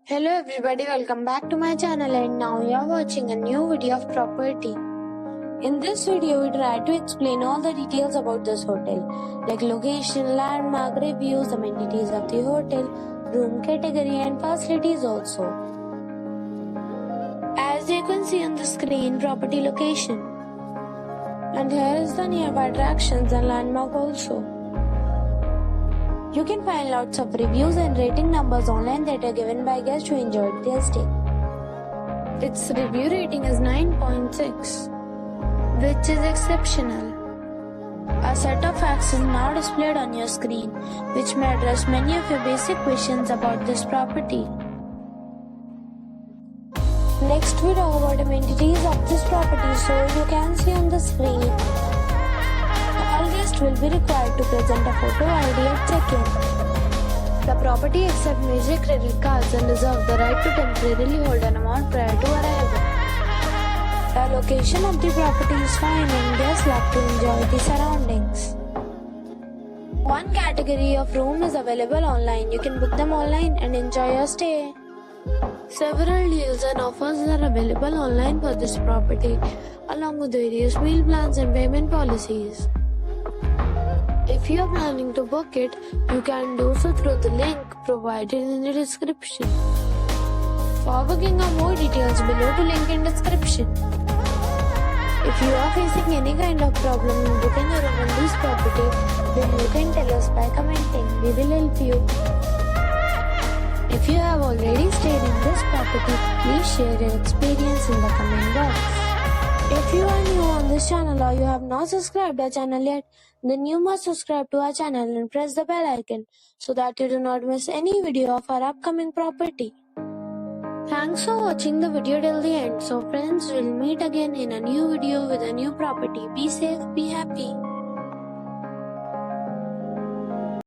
Hello everybody, welcome back to my channel, and now you are watching a new video of property. In this video, we try to explain all the details about this hotel, like location, landmark, reviews, amenities of the hotel, room category and facilities also. As you can see on the screen, property location. And here is the nearby attractions and landmark also. You can find lots of reviews and rating numbers online that are given by guests who enjoyed their stay. Its review rating is 9.6, which is exceptional. A set of facts is now displayed on your screen, which may address many of your basic questions about this property. Next, we talk about amenities of this property, so you can see on the screen. All guests will be required to present a photo ID at check-in. The property accepts major credit cards and reserves the right to temporarily hold an amount prior to arrival. The location of the property is fine and guests love to enjoy the surroundings. One category of room is available online. You can book them online and enjoy your stay. Several deals and offers are available online for this property, along with various meal plans and payment policies. If you are planning to book it, you can do so through the link provided in the description. For booking or more details, below the link in description. If you are facing any kind of problem in booking a room on this property, then you can tell us by commenting. We will help you. If you have already stayed in this property, please share your experience in the comment box. If you are new on this channel or you have not subscribed our channel yet, then you must subscribe to our channel and press the bell icon so that you do not miss any video of our upcoming property. Thanks for watching the video till the end. So friends, we'll meet again in a new video with a new property. Be safe, be happy.